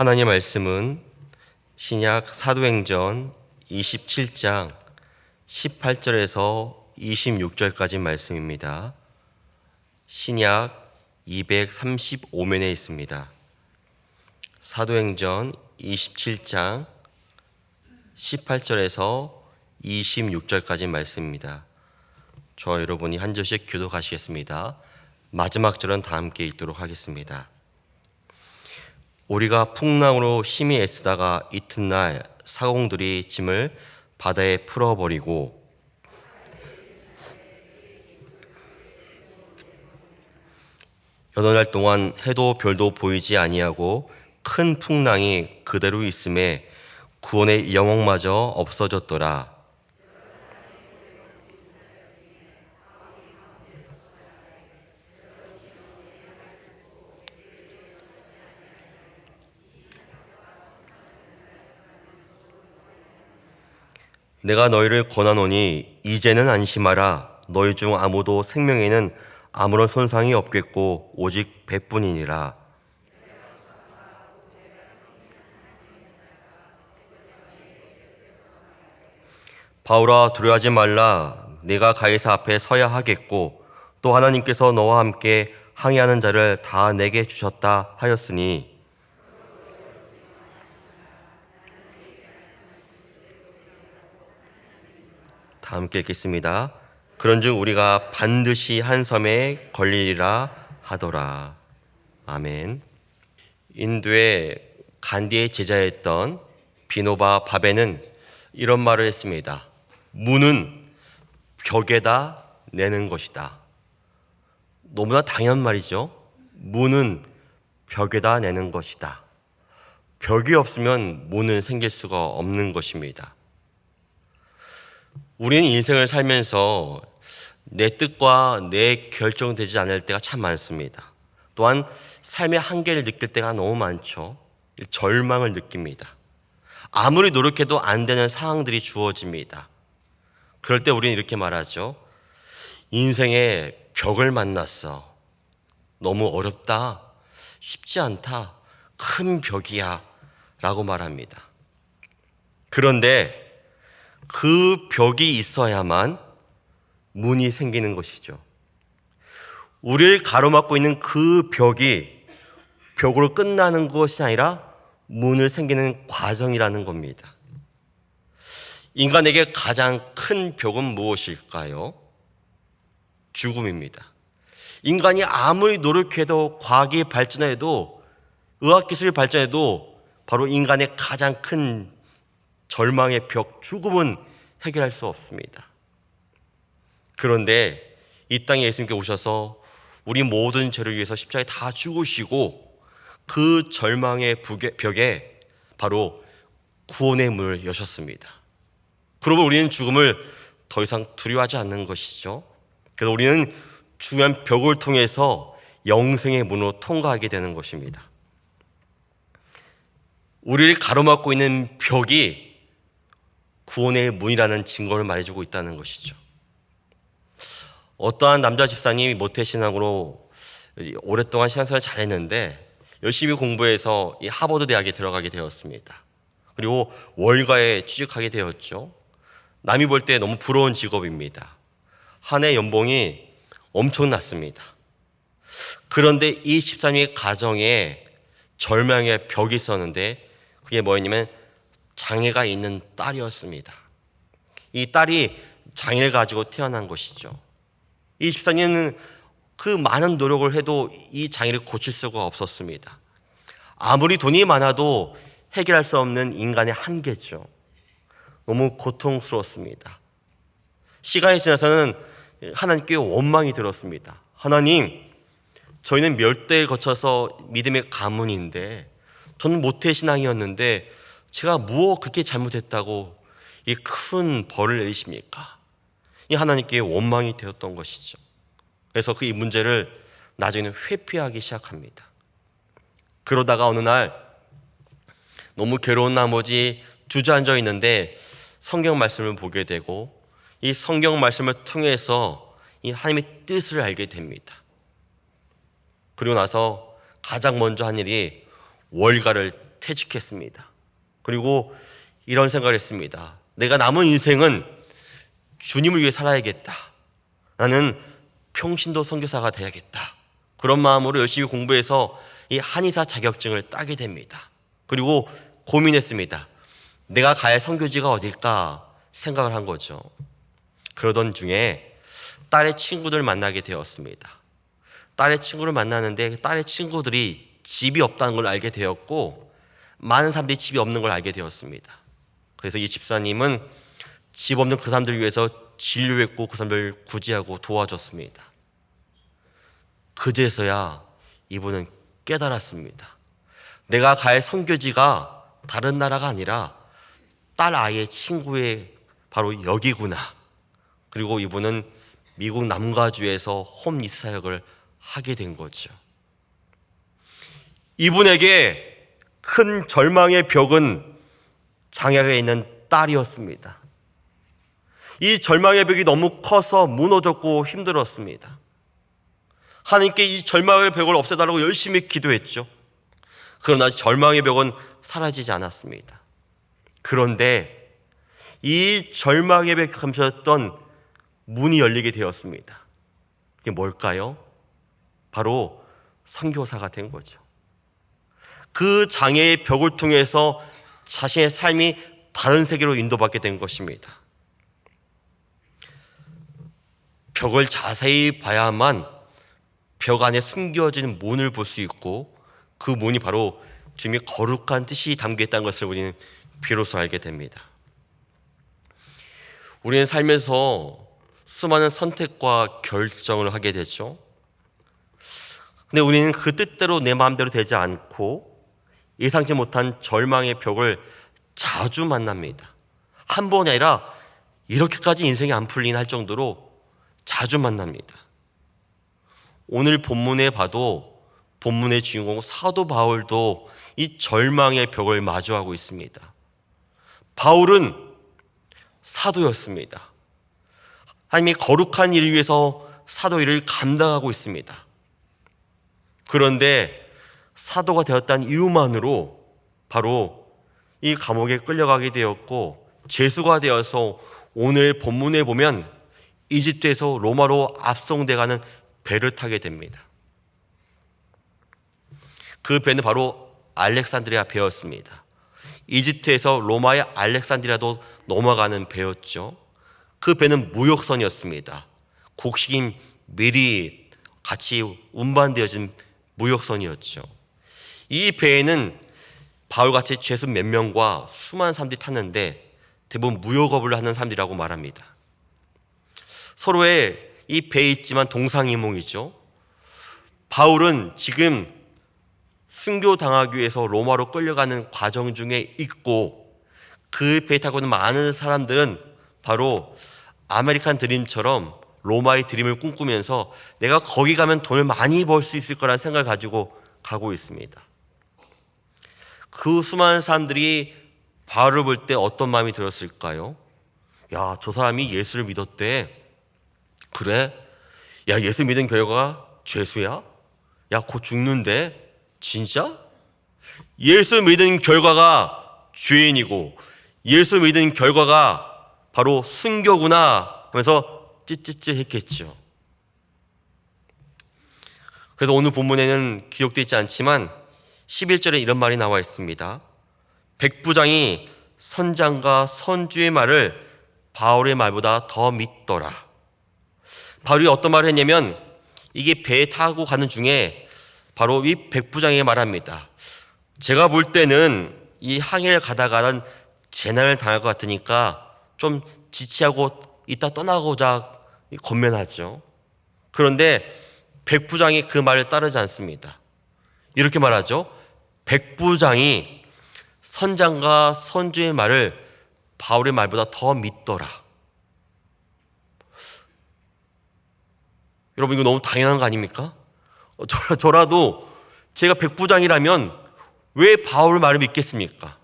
하나님의 말씀은 신약 사도행전 27장 18절에서 26절까지 말씀입니다. 신약 235면에 있습니다. 사도행전 27장 18절에서 26절까지 말씀입니다. 저와 여러분이 한 절씩 교독하시겠습니다. 마지막 절은 다 함께 읽도록 하겠습니다. 우리가 풍랑으로 심히 애쓰다가 이튿날 사공들이 짐을 바다에 풀어버리고 여러 날 동안 해도 별도 보이지 아니하고 큰 풍랑이 그대로 있음에 구원의 영혼마저 없어졌더라. 내가 너희를 권하노니 이제는 안심하라. 너희 중 아무도 생명에는 아무런 손상이 없겠고 오직 배뿐이니라. 바울아, 두려워하지 말라. 내가 가이사 앞에 서야 하겠고 또 하나님께서 너와 함께 항의하는 자를 다 내게 주셨다 하였으니 다 함께 읽겠습니다. 그런즉 우리가 반드시 한 섬에 걸리리라 하더라. 아멘. 인도의 간디의 제자였던 비노바 바베는 이런 말을 했습니다. 문은 벽에다 내는 것이다. 너무나 당연한 말이죠. 문은 벽에다 내는 것이다. 벽이 없으면 문은 생길 수가 없는 것입니다. 우리는 인생을 살면서 내 뜻과 내 결정되지 않을 때가 참 많습니다. 또한 삶의 한계를 느낄 때가 너무 많죠. 절망을 느낍니다. 아무리 노력해도 안 되는 상황들이 주어집니다. 그럴 때 우리는 이렇게 말하죠. 인생의 벽을 만났어. 너무 어렵다. 쉽지 않다. 큰 벽이야. 라고 말합니다. 그런데 그 벽이 있어야만 문이 생기는 것이죠. 우리를 가로막고 있는 그 벽이 벽으로 끝나는 것이 아니라 문을 생기는 과정이라는 겁니다. 인간에게 가장 큰 벽은 무엇일까요? 죽음입니다. 인간이 아무리 노력해도 과학이 발전해도 의학기술이 발전해도 바로 인간의 가장 큰 절망의 벽, 죽음은 해결할 수 없습니다. 그런데 이 땅에 예수님께 오셔서 우리 모든 죄를 위해서 십자가에 다 죽으시고 그 절망의 벽에 바로 구원의 문을 여셨습니다. 그러면 우리는 죽음을 더 이상 두려워하지 않는 것이죠. 그래서 우리는 중요한 벽을 통해서 영생의 문으로 통과하게 되는 것입니다. 우리를 가로막고 있는 벽이 구원의 문이라는 증거를 말해주고 있다는 것이죠. 어떠한 남자 집사님이 모태신앙으로 오랫동안 신앙생활을 잘했는데 열심히 공부해서 이 하버드 대학에 들어가게 되었습니다. 그리고 월가에 취직하게 되었죠. 남이 볼 때 너무 부러운 직업입니다. 한 해 연봉이 엄청났습니다. 그런데 이 집사님의 가정에 절망의 벽이 있었는데 그게 뭐였냐면 장애가 있는 딸이었습니다. 이 딸이 장애를 가지고 태어난 것이죠. 이 집사님은 그 많은 노력을 해도 이 장애를 고칠 수가 없었습니다. 아무리 돈이 많아도 해결할 수 없는 인간의 한계죠. 너무 고통스러웠습니다. 시간이 지나서는 하나님께 원망이 들었습니다. 하나님, 저희는 몇 대에 거쳐서 믿음의 가문인데 저는 모태신앙이었는데 제가 무엇 그렇게 잘못했다고 이 큰 벌을 내리십니까? 이 하나님께 원망이 되었던 것이죠. 그래서 그 이 문제를 나중에는 회피하기 시작합니다. 그러다가 어느 날 너무 괴로운 나머지 주저앉아 있는데 성경 말씀을 보게 되고 이 성경 말씀을 통해서 이 하나님의 뜻을 알게 됩니다. 그리고 나서 가장 먼저 한 일이 월가를 퇴직했습니다. 그리고 이런 생각을 했습니다. 내가 남은 인생은 주님을 위해 살아야겠다. 나는 평신도 선교사가 돼야겠다. 그런 마음으로 열심히 공부해서 이 한의사 자격증을 따게 됩니다. 그리고 고민했습니다. 내가 갈 선교지가 어딜까 생각을 한 거죠. 그러던 중에 딸의 친구들 만나게 되었습니다. 딸의 친구를 만나는데 딸의 친구들이 집이 없다는 걸 알게 되었고 많은 사람들이 집이 없는 걸 알게 되었습니다. 그래서 이 집사님은 집 없는 그 사람들을 위해서 진료했고 그 사람들을 구제하고 도와줬습니다. 그제서야 이분은 깨달았습니다. 내가 갈 선교지가 다른 나라가 아니라 딸 아이의 친구의 바로 여기구나. 그리고 이분은 미국 남가주에서 홈리스 사역을 하게 된 거죠. 이분에게 큰 절망의 벽은 장애가 있는 딸이었습니다. 이 절망의 벽이 너무 커서 무너졌고 힘들었습니다. 하나님께 이 절망의 벽을 없애달라고 열심히 기도했죠. 그러나 절망의 벽은 사라지지 않았습니다. 그런데 이 절망의 벽에 감춰졌던 문이 열리게 되었습니다. 이게 뭘까요? 바로 선교사가 된 거죠. 그 장애의 벽을 통해서 자신의 삶이 다른 세계로 인도받게 된 것입니다. 벽을 자세히 봐야만 벽 안에 숨겨진 문을 볼 수 있고 그 문이 바로 주님의 거룩한 뜻이 담겨 있다는 것을 우리는 비로소 알게 됩니다. 우리는 살면서 수많은 선택과 결정을 하게 되죠. 근데 우리는 그 뜻대로 내 마음대로 되지 않고 예상치 못한 절망의 벽을 자주 만납니다. 한 번이 아니라 이렇게까지 인생이 안 풀리나 할 정도로 자주 만납니다. 오늘 본문에 봐도 본문의 주인공 사도 바울도 이 절망의 벽을 마주하고 있습니다. 바울은 사도였습니다. 하나님의 거룩한 일을 위해서 사도 일을 감당하고 있습니다. 그런데 사도가 되었다는 이유만으로 바로 이 감옥에 끌려가게 되었고 죄수가 되어서 오늘 본문에 보면 이집트에서 로마로 압송돼가는 배를 타게 됩니다. 그 배는 바로 알렉산드리아 배였습니다. 이집트에서 로마의 알렉산드리아도 넘어가는 배였죠. 그 배는 무역선이었습니다. 곡식인 밀이 같이 운반되어진 무역선이었죠. 이 배에는 바울같이 죄수 몇 명과 수많은 사람들이 탔는데 대부분 무역업을 하는 사람들이라고 말합니다. 서로의 이 배에 있지만 동상이몽이죠. 바울은 지금 순교당하기 위해서 로마로 끌려가는 과정 중에 있고 그 배에 타고 있는 많은 사람들은 바로 아메리칸 드림처럼 로마의 드림을 꿈꾸면서 내가 거기 가면 돈을 많이 벌 수 있을 거라는 생각을 가지고 가고 있습니다. 그 수많은 사람들이 바울을 볼 때 어떤 마음이 들었을까요? 야, 저 사람이 예수를 믿었대. 그래? 야, 예수 믿은 결과가 죄수야? 야, 곧 죽는데? 진짜? 예수 믿은 결과가 죄인이고 예수 믿은 결과가 바로 순교구나 하면서 찌찌찌 했겠죠. 그래서 오늘 본문에는 기록되어 있지 않지만 11절에 이런 말이 나와 있습니다. 백부장이 선장과 선주의 말을 바울의 말보다 더 믿더라. 바울이 어떤 말을 했냐면 이게 배에 타고 가는 중에 바로 이 백부장에게 말합니다. 제가 볼 때는 이 항해를 가다가는 재난을 당할 것 같으니까 좀 지체하고 이따 떠나고자 권면하죠. 그런데 백부장이 그 말을 따르지 않습니다. 이렇게 말하죠. 백부장이 선장과 선주의 말을 바울의 말보다 더 믿더라. 여러분, 이거 너무 당연한 거 아닙니까? 저라도 제가 백부장이라면 왜 바울 말을 믿겠습니까?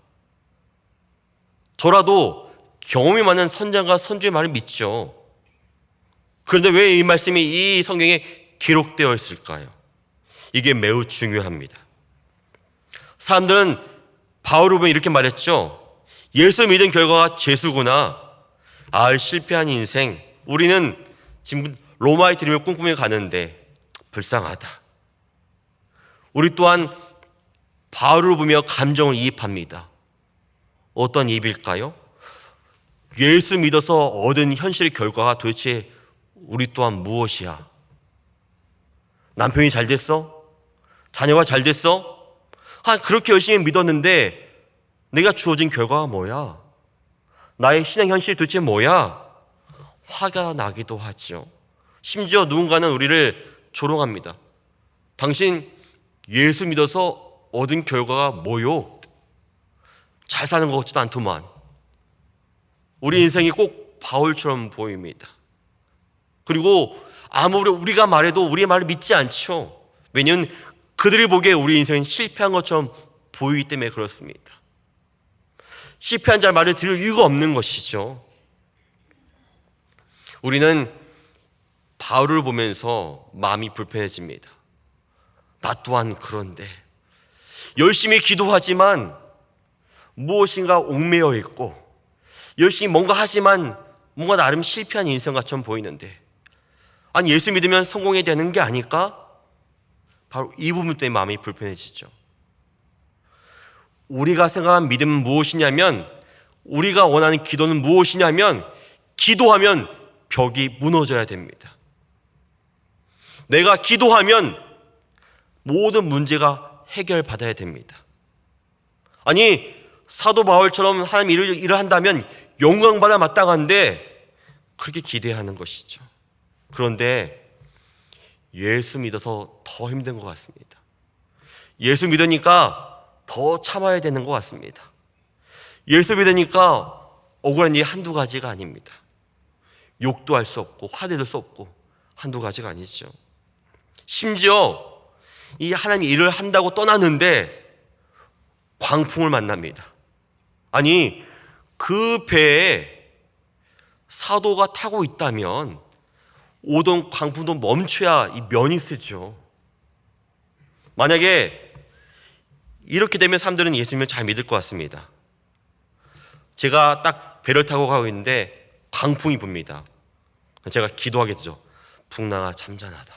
저라도 경험이 많은 선장과 선주의 말을 믿죠. 그런데 왜 이 말씀이 이 성경에 기록되어 있을까요? 이게 매우 중요합니다. 사람들은 바울을 보면 이렇게 말했죠. 예수 믿은 결과가 재수구나. 아, 실패한 인생. 우리는 지금 로마의 드림을 꿈꾸며 가는데 불쌍하다. 우리 또한 바울을 보며 감정을 이입합니다. 어떤 이입일까요? 예수 믿어서 얻은 현실의 결과가 도대체 우리 또한 무엇이야? 남편이 잘 됐어? 자녀가 잘 됐어? 그렇게 열심히 믿었는데 내가 주어진 결과가 뭐야? 나의 신앙 현실이 도대체 뭐야? 화가 나기도 하죠. 심지어 누군가는 우리를 조롱합니다. 당신 예수 믿어서 얻은 결과가 뭐요? 잘 사는 것 같지도 않더만. 우리 인생이 꼭 바울처럼 보입니다. 그리고 아무리 우리가 말해도 우리의 말을 믿지 않죠. 왜냐하면 그들이 보기에 우리 인생은 실패한 것처럼 보이기 때문에 그렇습니다. 실패한 자의 말을 들을 이유가 없는 것이죠. 우리는 바울을 보면서 마음이 불편해집니다. 나 또한 그런데 열심히 기도하지만 무엇인가 얽매여 있고 열심히 뭔가 하지만 뭔가 나름 실패한 인생같처럼 보이는데 아니 예수 믿으면 성공해야 되는 게 아닐까? 바로 이 부분 때문에 마음이 불편해지죠. 우리가 생각한 믿음은 무엇이냐면 우리가 원하는 기도는 무엇이냐면 기도하면 벽이 무너져야 됩니다. 내가 기도하면 모든 문제가 해결받아야 됩니다. 아니 사도 바울처럼 하나님 일을 한다면 영광받아 마땅한데 그렇게 기대하는 것이죠. 그런데 예수 믿어서 더 힘든 것 같습니다. 예수 믿으니까 더 참아야 되는 것 같습니다. 예수 믿으니까 억울한 일이 한두 가지가 아닙니다. 욕도 할 수 없고 화내도 수 없고 한두 가지가 아니죠. 심지어 이 하나님 일을 한다고 떠나는데 광풍을 만납니다. 아니 그 배에 사도가 타고 있다면 오던 광풍도 멈춰야 이 면이 쓰죠. 만약에 이렇게 되면 사람들은 예수님을 잘 믿을 것 같습니다. 제가 딱 배를 타고 가고 있는데 광풍이 붑니다. 제가 기도하게 되죠. 풍랑아 잠잠하다.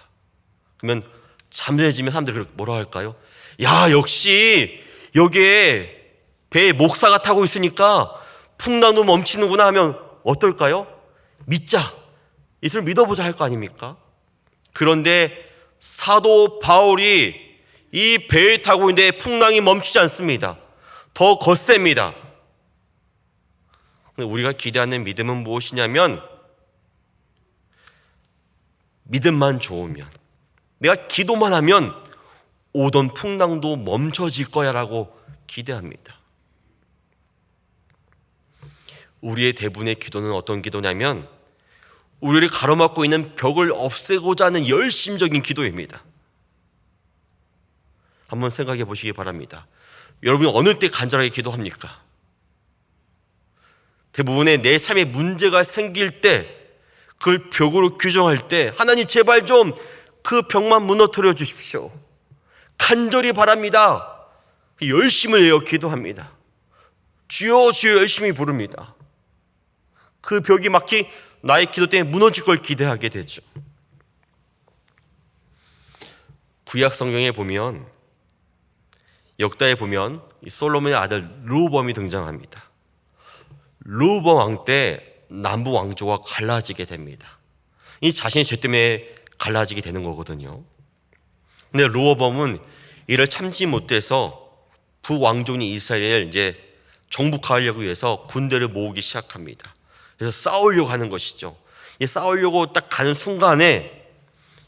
그러면 잠잠해지면 사람들이 뭐라 할까요? 야 역시 여기에 배에 목사가 타고 있으니까 풍랑도 멈추는구나 하면 어떨까요? 믿자. 예수를 믿어보자 할 거 아닙니까? 그런데 사도 바울이 이 배에 타고 있는데 풍랑이 멈추지 않습니다. 더 거셉니다. 우리가 기대하는 믿음은 무엇이냐면 믿음만 좋으면 내가 기도만 하면 오던 풍랑도 멈춰질 거야 라고 기대합니다. 우리의 대부분의 기도는 어떤 기도냐면 우리를 가로막고 있는 벽을 없애고자 하는 열심적인 기도입니다. 한번 생각해 보시기 바랍니다. 여러분이 어느 때 간절하게 기도합니까? 대부분의 내 삶에 문제가 생길 때 그걸 벽으로 규정할 때 하나님 제발 좀 그 벽만 무너뜨려 주십시오. 간절히 바랍니다. 열심을 내어 기도합니다. 주여 주여 열심히 부릅니다. 그 벽이 막히 나의 기도 때문에 무너질 걸 기대하게 되죠. 구약 성경에 보면 역다에 보면 이 솔로몬의 아들 르호보암이 등장합니다. 르호보암 왕 때 남부 왕조가 갈라지게 됩니다. 이 자신의 죄 때문에 갈라지게 되는 거거든요. 근데 르호보암은 이를 참지 못해서 북왕족인 이스라엘을 이제 정복하려고 해서 군대를 모으기 시작합니다. 그래서 싸우려고 하는 것이죠. 이 싸우려고 딱 가는 순간에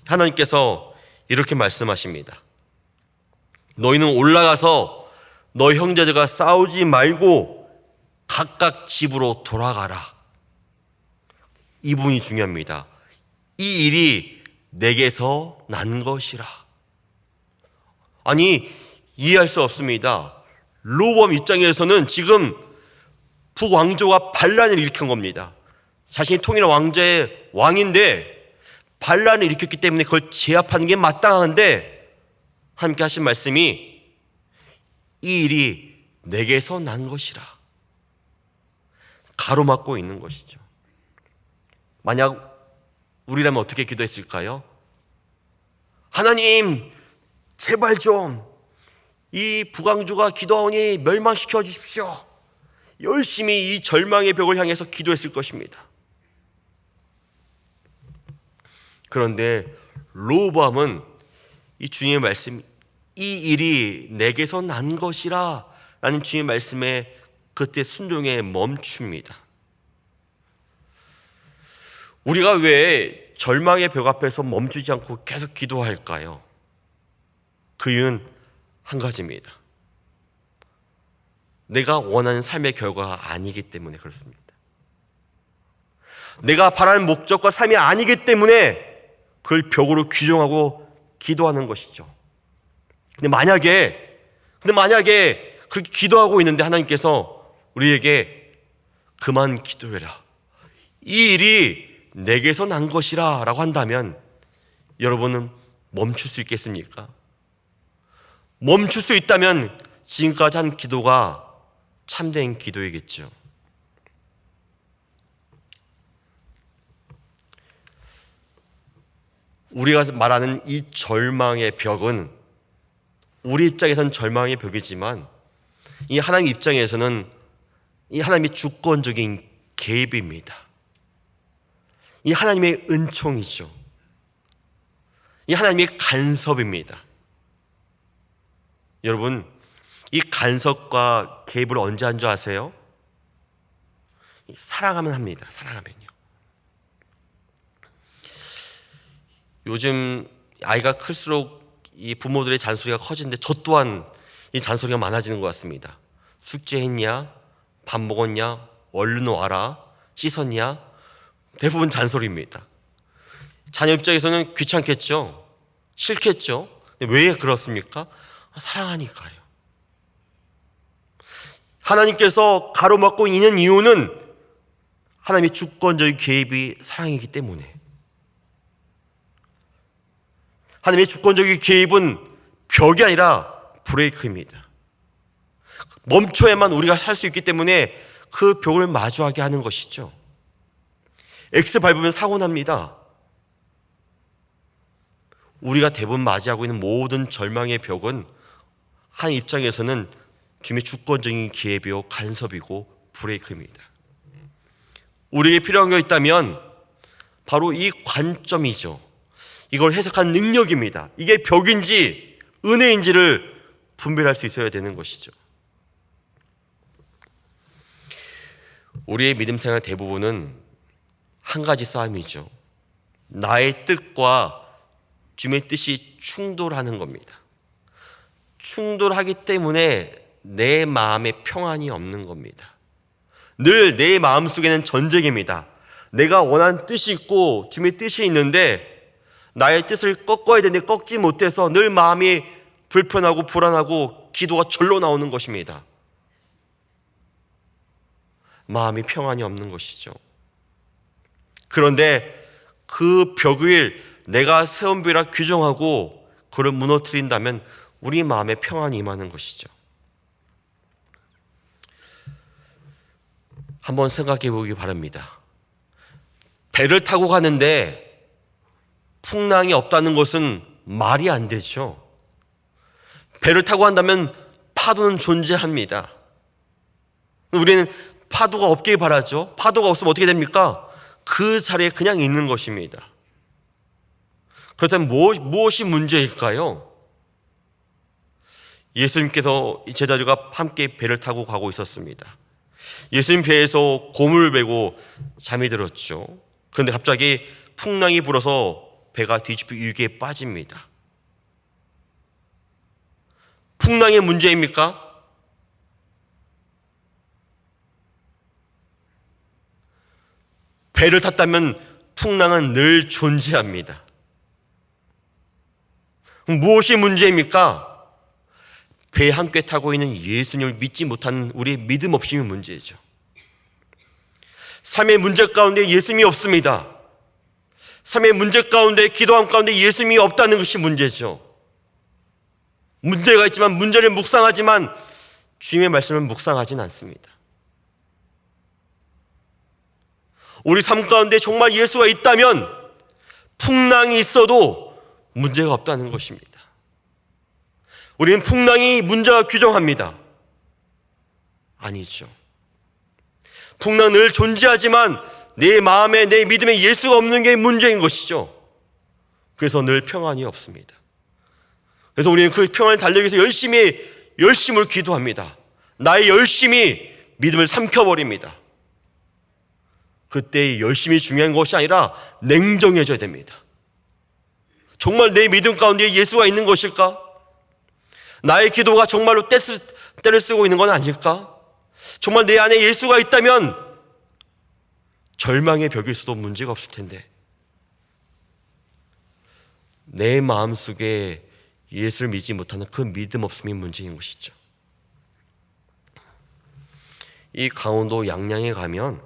하나님께서 이렇게 말씀하십니다. 너희는 올라가서 너희 형제들과 싸우지 말고 각각 집으로 돌아가라. 이 부분이 중요합니다. 이 일이 내게서 난 것이라. 아니 이해할 수 없습니다. 르호보암 입장에서는 지금 북왕조가 반란을 일으킨 겁니다. 자신이 통일한 왕자의 왕인데 반란을 일으켰기 때문에 그걸 제압하는 게 마땅한데 하나님께 하신 말씀이 이 일이 내게서 난 것이라 가로막고 있는 것이죠. 만약 우리라면 어떻게 기도했을까요? 하나님, 제발 좀 이 북왕주가 기도하오니 멸망시켜 주십시오. 열심히 이 절망의 벽을 향해서 기도했을 것입니다. 그런데 르호보암은 이 주님의 말씀, 이 일이 내게서 난 것이라 라는 주님의 말씀에 그때 순종에 멈춥니다. 우리가 왜 절망의 벽 앞에서 멈추지 않고 계속 기도할까요? 그 이유는 한 가지입니다. 내가 원하는 삶의 결과가 아니기 때문에 그렇습니다. 내가 바라는 목적과 삶이 아니기 때문에 그걸 벽으로 규정하고 기도하는 것이죠. 근데 만약에 그렇게 기도하고 있는데 하나님께서 우리에게 그만 기도해라, 이 일이 내게서 난 것이라 라고 한다면 여러분은 멈출 수 있겠습니까? 멈출 수 있다면 지금까지 한 기도가 참된 기도이겠죠. 우리가 말하는 이 절망의 벽은 우리 입장에서는 절망의 벽이지만 이 하나님 입장에서는 이 하나님의 주권적인 개입입니다. 이 하나님의 은총이죠. 이 하나님의 간섭입니다. 여러분, 이 간섭과 개입을 언제 한 줄 아세요? 사랑하면 합니다. 사랑하면요. 요즘 아이가 클수록 이 부모들의 잔소리가 커지는데 저 또한 이 잔소리가 많아지는 것 같습니다. 숙제했냐? 밥 먹었냐? 얼른 와라. 씻었냐? 대부분 잔소리입니다. 자녀 입장에서는 귀찮겠죠? 싫겠죠? 왜 그렇습니까? 사랑하니까요. 하나님께서 가로막고 있는 이유는 하나님의 주권적인 개입이 사랑이기 때문에, 하나님의 주권적인 개입은 벽이 아니라 브레이크입니다. 멈춰야만 우리가 살 수 있기 때문에 그 벽을 마주하게 하는 것이죠. X 밟으면 사고 납니다. 우리가 대부분 맞이하고 있는 모든 절망의 벽은 한 입장에서는 주님의 주권적인 기회이고 간섭이고 브레이크입니다. 우리에게 필요한 게 있다면 바로 이 관점이죠. 이걸 해석한 능력입니다. 이게 벽인지 은혜인지를 분별할 수 있어야 되는 것이죠. 우리의 믿음 생활 대부분은 한 가지 싸움이죠. 나의 뜻과 주님의 뜻이 충돌하는 겁니다. 충돌하기 때문에 내 마음에 평안이 없는 겁니다. 늘 내 마음속에는 전쟁입니다. 내가 원하는 뜻이 있고 주님의 뜻이 있는데 나의 뜻을 꺾어야 되는데 꺾지 못해서 늘 마음이 불편하고 불안하고 기도가 절로 나오는 것입니다. 마음이 평안이 없는 것이죠. 그런데 그 벽을 내가 세운 벽이라 규정하고 그를 무너뜨린다면 우리 마음에 평안이 임하는 것이죠. 한번 생각해 보기 바랍니다. 배를 타고 가는데 풍랑이 없다는 것은 말이 안 되죠. 배를 타고 간다면 파도는 존재합니다. 우리는 파도가 없길 바라죠. 파도가 없으면 어떻게 됩니까? 그 자리에 그냥 있는 것입니다. 그렇다면 무엇이 문제일까요? 예수님께서 제자들과 함께 배를 타고 가고 있었습니다. 예수님 배에서 고물을 메고 잠이 들었죠. 그런데 갑자기 풍랑이 불어서 배가 뒤집혀 위기에 빠집니다. 풍랑의 문제입니까? 배를 탔다면 풍랑은 늘 존재합니다. 무엇이 문제입니까? 배에 함께 타고 있는 예수님을 믿지 못하는 우리의 믿음 없음이 문제죠. 삶의 문제 가운데 예수님이 없습니다. 삶의 문제 가운데, 기도함 가운데 예수님이 없다는 것이 문제죠. 문제가 있지만 문제를 묵상하지만 주님의 말씀을 묵상하진 않습니다. 우리 삶 가운데 정말 예수가 있다면 풍랑이 있어도 문제가 없다는 것입니다. 우리는 풍랑이 문제가 규정합니다. 아니죠. 풍랑 늘 존재하지만 내 마음에 내 믿음에 예수가 없는 게 문제인 것이죠. 그래서 늘 평안이 없습니다. 그래서 우리는 그 평안을 달리기 위해서 열심을 기도합니다. 나의 열심이 믿음을 삼켜버립니다. 그때 열심이 중요한 것이 아니라 냉정해져야 됩니다. 정말 내 믿음 가운데 예수가 있는 것일까? 나의 기도가 정말로 때를 쓰고 있는 건 아닐까? 정말 내 안에 예수가 있다면 절망의 벽이 있어도 문제가 없을 텐데, 내 마음속에 예수를 믿지 못하는 그 믿음 없음이 문제인 것이죠. 이 강원도 양양에 가면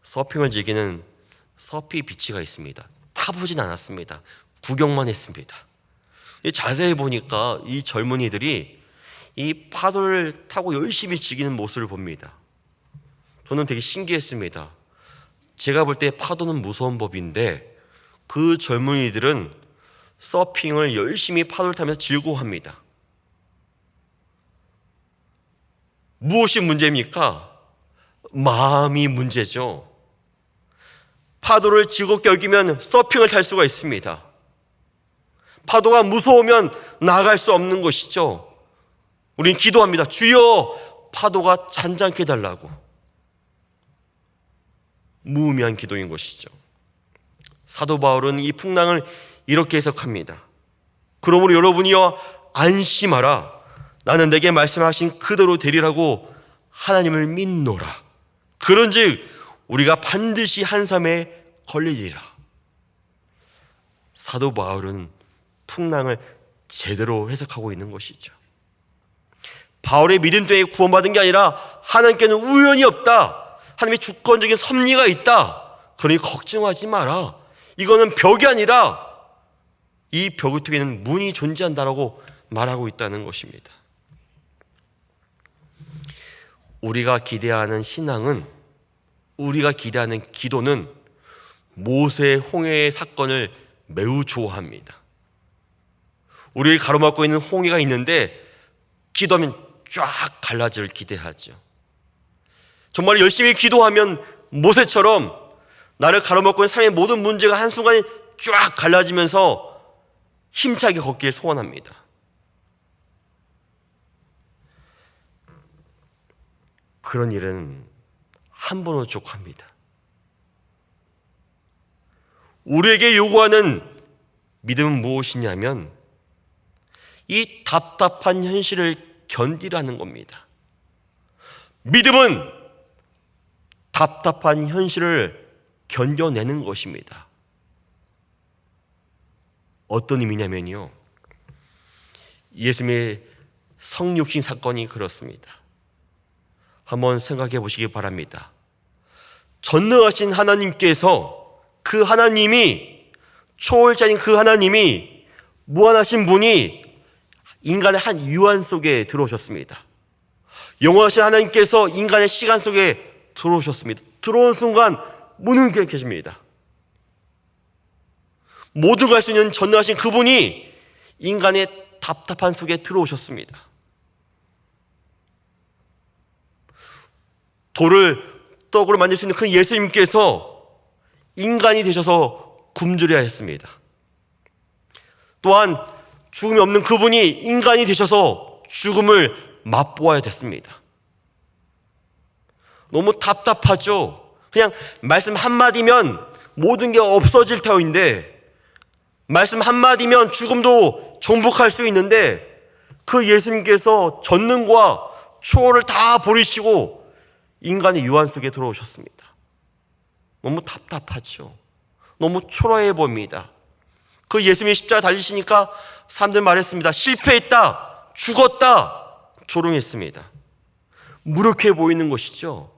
서핑을 즐기는 서피 비치가 있습니다. 타보진 않았습니다. 구경만 했습니다. 자세히 보니까 이 젊은이들이 이 파도를 타고 열심히 즐기는 모습을 봅니다. 저는 되게 신기했습니다. 제가 볼 때 파도는 무서운 법인데 그 젊은이들은 서핑을 열심히 파도를 타면서 즐거워합니다. 무엇이 문제입니까? 마음이 문제죠. 파도를 즐겁게 여기면 서핑을 탈 수가 있습니다. 파도가 무서우면 나아갈 수 없는 것이죠. 우린 기도합니다. 주여, 파도가 잔잔케 해달라고. 무의미한 기도인 것이죠. 사도 바울은 이 풍랑을 이렇게 해석합니다. 그러므로 여러분이여 안심하라. 나는 내게 말씀하신 그대로 되리라고 하나님을 믿노라. 그런즉 우리가 반드시 한삼에 걸리리라. 사도 바울은 풍랑을 제대로 해석하고 있는 것이죠. 바울의 믿음 때문에 구원받은 게 아니라 하나님께는 우연이 없다. 하나님의 주권적인 섭리가 있다. 그러니 걱정하지 마라. 이거는 벽이 아니라 이 벽을 통해는 문이 존재한다라고 말하고 있다는 것입니다. 우리가 기대하는 신앙은, 우리가 기대하는 기도는 모세 홍해의 사건을 매우 좋아합니다. 우리를 가로막고 있는 홍해가 있는데 기도하면 쫙 갈라질 기대하죠. 정말 열심히 기도하면 모세처럼 나를 가로막고 있는 삶의 모든 문제가 한순간에 쫙 갈라지면서 힘차게 걷길 소원합니다. 그런 일은 한 번은 족합니다. 우리에게 요구하는 믿음은 무엇이냐면 이 답답한 현실을 견디라는 겁니다. 믿음은 답답한 현실을 견뎌내는 것입니다. 어떤 의미냐면요, 예수님의 성육신 사건이 그렇습니다. 한번 생각해 보시기 바랍니다. 전능하신 하나님께서, 그 하나님이, 초월자인 그 하나님이, 무한하신 분이 인간의 한 유한 속에 들어오셨습니다. 영원하신 하나님께서 인간의 시간 속에 들어오셨습니다. 들어온 순간 문을 깨집니다. 모든 걸 할 수 있는 전능하신 그분이 인간의 답답한 속에 들어오셨습니다. 돌을 떡으로 만들 수 있는 그 예수님께서 인간이 되셔서 굶주려야 했습니다. 또한 죽음이 없는 그분이 인간이 되셔서 죽음을 맛보아야 됐습니다. 너무 답답하죠. 그냥 말씀 한마디면 모든 게 없어질 터인데, 말씀 한마디면 죽음도 정복할 수 있는데, 그 예수님께서 전능과 초월을 다 버리시고 인간의 유한 속에 들어오셨습니다. 너무 답답하죠. 너무 초라해 보입니다. 그 예수님이 십자가 달리시니까 사람들 말했습니다. 실패했다, 죽었다, 조롱했습니다. 무력해 보이는 것이죠.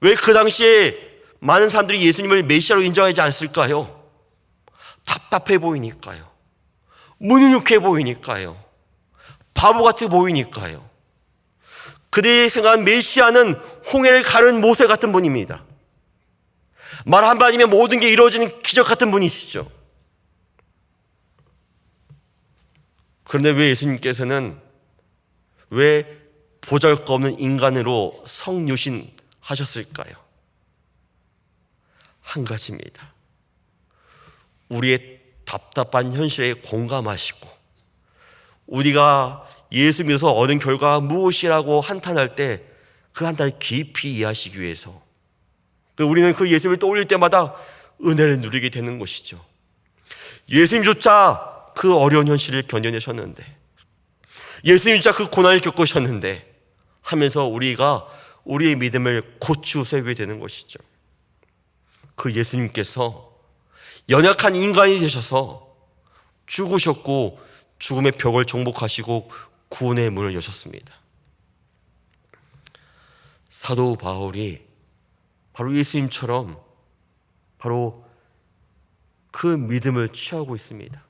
왜 그 당시에 많은 사람들이 예수님을 메시아로 인정하지 않았을까요? 답답해 보이니까요. 무능력해 보이니까요. 바보 같아 보이니까요. 그들이 생각한 메시아는 홍해를 가른 모세 같은 분입니다. 말 한마디면 모든 게 이루어지는 기적 같은 분이시죠. 그런데 왜 예수님께서는 왜 보잘것없는 인간으로 성유신 하셨을까요? 한 가지입니다. 우리의 답답한 현실에 공감하시고 우리가 예수 믿어서 얻은 결과가 무엇이라고 한탄할 때 그 한탄을 깊이 이해하시기 위해서 우리는 그 예수님을 떠올릴 때마다 은혜를 누리게 되는 것이죠. 예수님조차 그 어려운 현실을 견뎌내셨는데, 예수님조차 그 고난을 겪으셨는데 하면서 우리가 우리의 믿음을 고추 세우게 되는 것이죠. 그 예수님께서 연약한 인간이 되셔서 죽으셨고 죽음의 벽을 정복하시고 구원의 문을 여셨습니다. 사도 바울이 바로 예수님처럼 바로 그 믿음을 취하고 있습니다.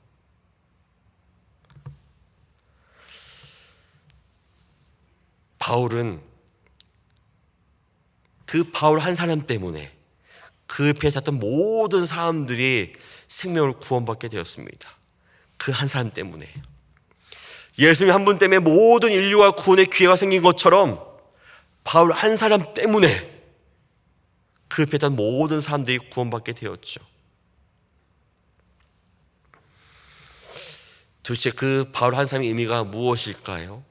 바울은 그 바울 한 사람 때문에 그 배에 탔던 모든 사람들이 생명을 구원받게 되었습니다. 그 한 사람 때문에. 예수님 한 분 때문에 모든 인류와 구원의 기회가 생긴 것처럼 바울 한 사람 때문에 그 배에 탄 모든 사람들이 구원받게 되었죠. 도대체 그 바울 한 사람의 의미가 무엇일까요?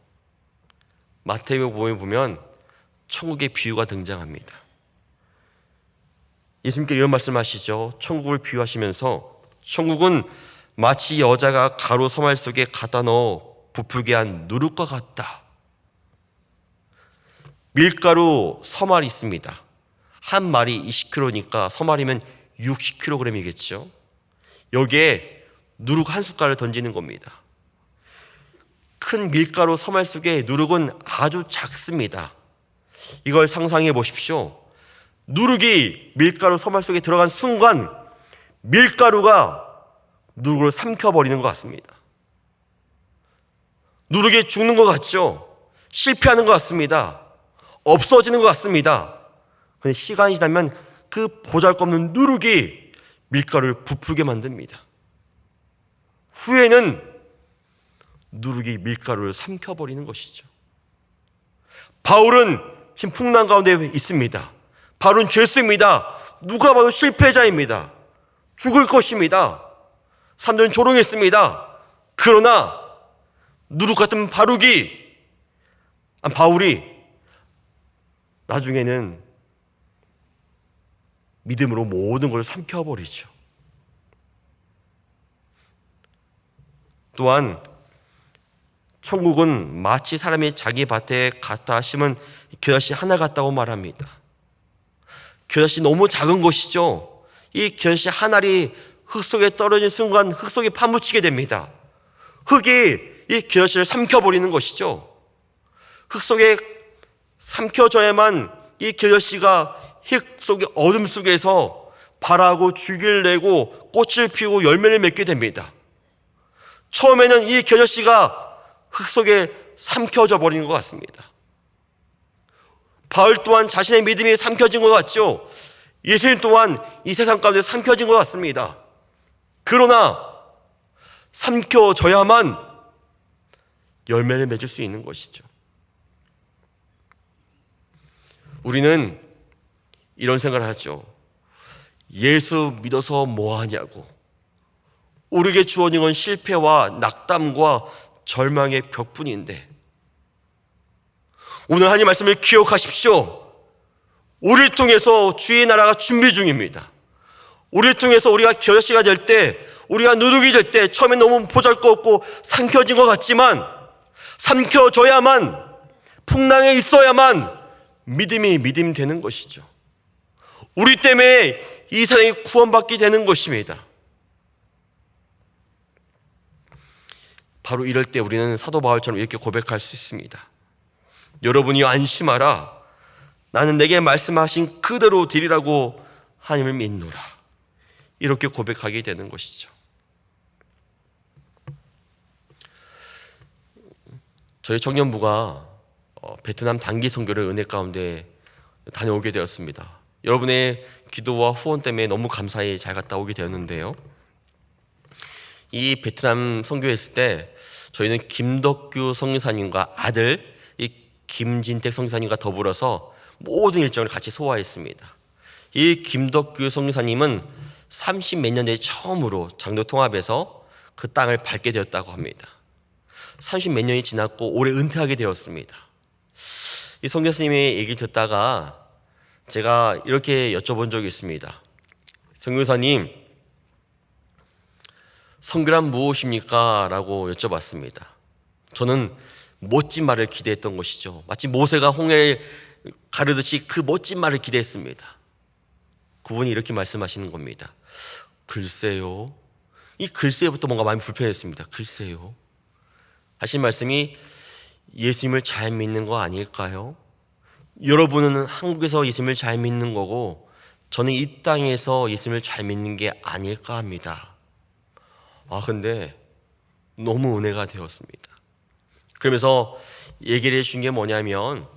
마태복음에 보면 천국의 비유가 등장합니다. 예수님께서 이런 말씀하시죠. 천국을 비유하시면서 천국은 마치 여자가 가루 서말 속에 갖다 넣어 부풀게 한 누룩과 같다. 밀가루 서말이 있습니다. 한 말이 20kg니까 서말이면 60kg이겠죠. 여기에 누룩 한 숟갈을 던지는 겁니다. 큰 밀가루 서말 속에 누룩은 아주 작습니다. 이걸 상상해 보십시오. 누룩이 밀가루 서말 속에 들어간 순간 밀가루가 누룩을 삼켜버리는 것 같습니다. 누룩이 죽는 것 같죠? 실패하는 것 같습니다. 없어지는 것 같습니다. 그런데 시간이 지나면 그 보잘것없는 누룩이 밀가루를 부풀게 만듭니다. 후에는 누룩이 밀가루를 삼켜버리는 것이죠. 바울은 지금 풍랑 가운데 있습니다. 바울은 죄수입니다. 누가 봐도 실패자입니다. 죽을 것입니다. 사람들은 조롱했습니다. 그러나 누룩 같은 바울이 나중에는 믿음으로 모든 걸 삼켜버리죠. 또한 천국은 마치 사람이 자기 밭에 갖다 심은 겨자씨 하나 같다고 말합니다. 겨자씨 너무 작은 것이죠. 이 겨자씨 한 알이 흙 속에 떨어진 순간 흙 속에 파묻히게 됩니다. 흙이 이 겨자씨를 삼켜버리는 것이죠. 흙 속에 삼켜져야만 이 겨자씨가 흙 속의 어둠 속에서 발하고 줄기를 내고 꽃을 피우고 열매를 맺게 됩니다. 처음에는 이 겨자씨가 흙 속에 삼켜져 버리는 것 같습니다. 바울 또한 자신의 믿음이 삼켜진 것 같죠. 예수님 또한 이 세상 가운데 삼켜진 것 같습니다. 그러나 삼켜져야만 열매를 맺을 수 있는 것이죠. 우리는 이런 생각을 하죠. 예수 믿어서 뭐 하냐고. 우리에게 주어진 건 실패와 낙담과 절망의 벽뿐인데, 오늘 하나님 말씀을 기억하십시오. 우리를 통해서 주의 나라가 준비 중입니다. 우리를 통해서 우리가 겨자씨가 될 때, 우리가 누룩이 될 때 처음에 너무 보잘것없고 삼켜진 것 같지만 삼켜져야만, 풍랑에 있어야만 믿음이 믿음 되는 것이죠. 우리 때문에 이 세상이 구원받게 되는 것입니다. 바로 이럴 때 우리는 사도 바울처럼 이렇게 고백할 수 있습니다. 여러분이 안심하라. 나는 내게 말씀하신 그대로 되리라고 하나님을 믿노라. 이렇게 고백하게 되는 것이죠. 저희 청년부가 베트남 단기 선교를 은혜 가운데 다녀오게 되었습니다. 여러분의 기도와 후원 때문에 너무 감사히 잘 갔다 오게 되었는데요. 이 베트남 선교했을 때 저희는 김덕규 선교사님과 아들 이 김진택 선교사님과 더불어서 모든 일정을 같이 소화했습니다. 이 김덕규 선교사님은 30몇 년 전에 처음으로 장로 통합에서 그 땅을 밟게 되었다고 합니다. 30몇 년이 지났고 올해 은퇴하게 되었습니다. 이 선교사님의 얘기를 듣다가 제가 이렇게 여쭤본 적이 있습니다. 선교사님, 선교란 무엇입니까? 라고 여쭤봤습니다. 저는 멋진 말을 기대했던 것이죠. 마치 모세가 홍해를 가르듯이 그 멋진 말을 기대했습니다. 그분이 이렇게 말씀하시는 겁니다. 글쎄요. 이 글쎄요부터 뭔가 마음이 불편했습니다. 글쎄요. 하신 말씀이 예수님을 잘 믿는 거 아닐까요? 여러분은 한국에서 예수님을 잘 믿는 거고 저는 이 땅에서 예수님을 잘 믿는 게 아닐까 합니다. 근데 너무 은혜가 되었습니다. 그러면서 얘기를 해준 게 뭐냐면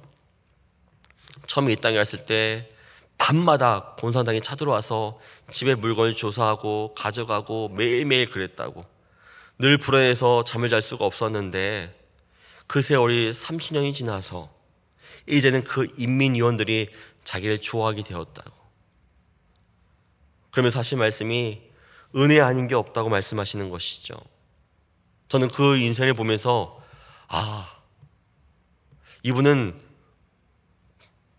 처음에 이 땅에 왔을 때 밤마다 공산당이 찾아와서 집에 물건을 조사하고 가져가고 매일매일 그랬다고. 늘 불안해서 잠을 잘 수가 없었는데 그 세월이 30년이 지나서 이제는 그 인민위원들이 자기를 좋아하게 되었다고. 그러면서 하신 말씀이 은혜 아닌 게 없다고 말씀하시는 것이죠. 저는 그 인생을 보면서 이분은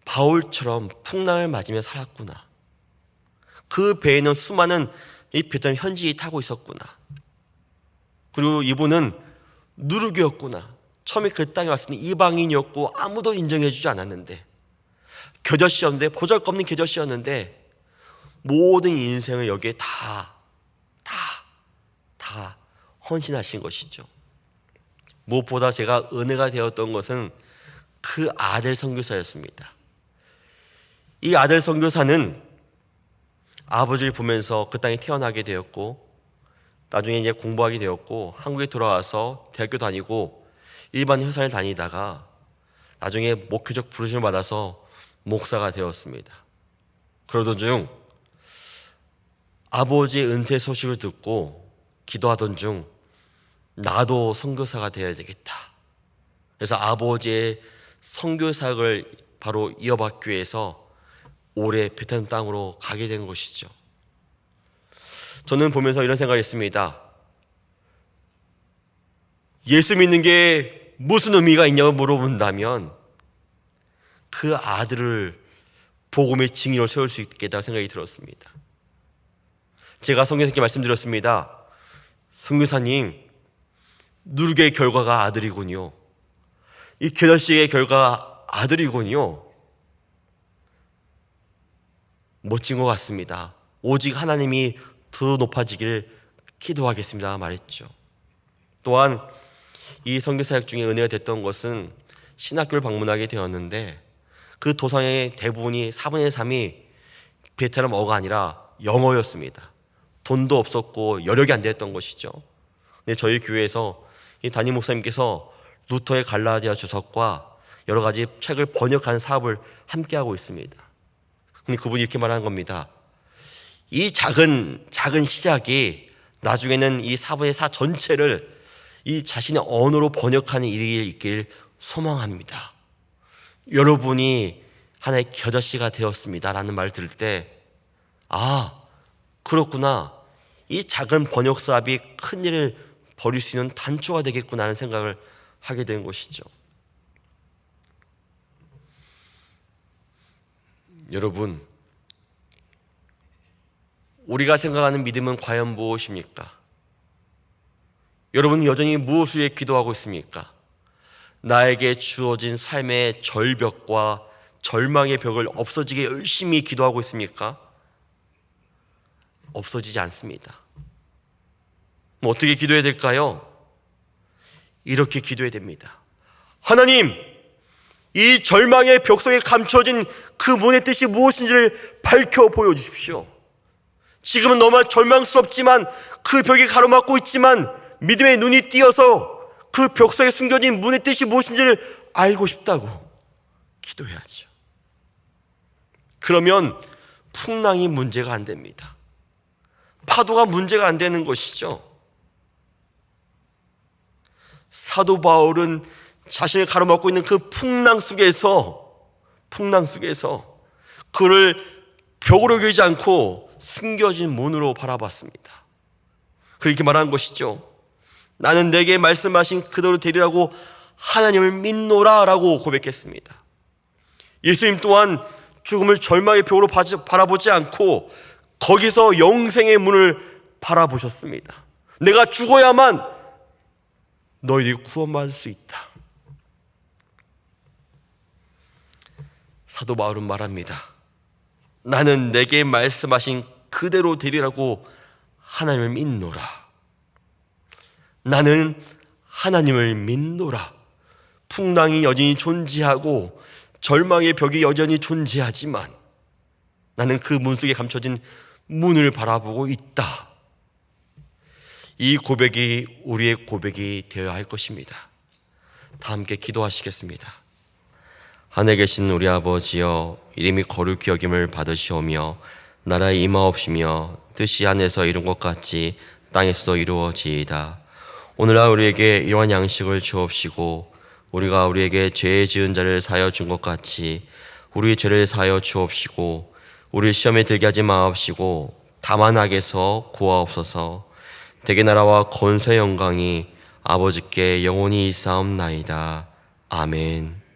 바울처럼 풍랑을 맞으며 살았구나. 그 배에는 수많은 이 베트남 현지인이 타고 있었구나. 그리고 이분은 누르교였구나. 처음에 그 땅에 왔을 때 이방인이었고 아무도 인정해주지 않았는데 겨자씨였는데 보잘것없는 겨자씨였는데 모든 인생을 여기에 다 헌신하신 것이죠. 무엇보다 제가 은혜가 되었던 것은 그 아들 선교사였습니다. 이 아들 선교사는 아버지를 보면서 그 땅에 태어나게 되었고 나중에 이제 공부하게 되었고 한국에 돌아와서 대학교 다니고 일반 회사를 다니다가 나중에 목회적 부르심을 받아서 목사가 되었습니다. 그러던 중 아버지의 은퇴 소식을 듣고 기도하던 중 나도 선교사가 되어야 되겠다. 그래서 아버지의 선교 사역을 바로 이어받기 위해서 올해 베트남 땅으로 가게 된 것이죠. 저는 보면서 이런 생각을 했습니다. 예수 믿는 게 무슨 의미가 있냐고 물어본다면 그 아들을 복음의 증인으로 세울 수 있겠다는 생각이 들었습니다. 제가 선교사님께 말씀드렸습니다. 선교사님, 누르게의 결과가 아들이군요. 이 겨자씨의 결과가 아들이군요. 멋진 것 같습니다. 오직 하나님이 더 높아지길 기도하겠습니다 말했죠. 또한 이 선교사역 중에 은혜가 됐던 것은 신학교를 방문하게 되었는데 그 도상의 대부분이 4분의 3이 베트남어가 아니라 영어였습니다. 돈도 없었고 여력이 안 됐던 것이죠. 근데 저희 교회에서 이 담임 목사님께서 루터의 갈라디아 주석과 여러 가지 책을 번역하는 사업을 함께하고 있습니다. 근데 그분이 이렇게 말하는 겁니다. 이 작은 시작이 나중에는 이 4분의 4 전체를 이 자신의 언어로 번역하는 일이 있길 소망합니다. 여러분이 하나의 겨자씨가 되었습니다 라는 말을 들을 때 그렇구나. 이 작은 번역 사업이 큰 일을 벌일 수 있는 단초가 되겠구나 하는 생각을 하게 된 것이죠. 여러분, 우리가 생각하는 믿음은 과연 무엇입니까? 여러분은 여전히 무엇을 위해 기도하고 있습니까? 나에게 주어진 삶의 절벽과 절망의 벽을 없어지게 열심히 기도하고 있습니까? 없어지지 않습니다. 어떻게 기도해야 될까요? 이렇게 기도해야 됩니다. 하나님, 이 절망의 벽 속에 감춰진 그 문의 뜻이 무엇인지를 밝혀 보여주십시오. 지금은 너무 절망스럽지만 그 벽이 가로막고 있지만 믿음의 눈이 띄어서 그 벽 속에 숨겨진 문의 뜻이 무엇인지를 알고 싶다고 기도해야죠. 그러면 풍랑이 문제가 안 됩니다. 파도가 문제가 안 되는 것이죠. 사도 바울은 자신을 가로막고 있는 그 풍랑 속에서 그를 벽으로 겨지 않고 숨겨진 문으로 바라봤습니다. 그렇게 말한 것이죠. 나는 내게 말씀하신 그대로 되리라고 하나님을 믿노라 라고 고백했습니다. 예수님 또한 죽음을 절망의 벽으로 바라보지 않고 거기서 영생의 문을 바라보셨습니다. 내가 죽어야만 너희들이 구원받을 수 있다. 사도 바울은 말합니다. 나는 내게 말씀하신 그대로 되리라고 하나님을 믿노라. 나는 하나님을 믿노라. 풍랑이 여전히 존재하고 절망의 벽이 여전히 존재하지만 나는 그 문 속에 감춰진 문을 바라보고 있다. 이 고백이 우리의 고백이 되어야 할 것입니다. 다 함께 기도하시겠습니다. 하늘에 계신 우리 아버지여, 이름이 거룩히 여김을 받으시오며 나라의 임하옵시며 뜻이 하늘에서 이룬 것 같이 땅에서도 이루어지이다. 오늘날 우리에게 이러한 양식을 주옵시고 우리가 우리에게 죄 지은 자를 사하여 준 것 같이 우리 죄를 사하여 주옵시고 우리 시험에 들게 하지 마옵시고 다만 악에서 구하옵소서. 대개 나라와 권세 영광이 아버지께 영원히 있사옵나이다. 아멘.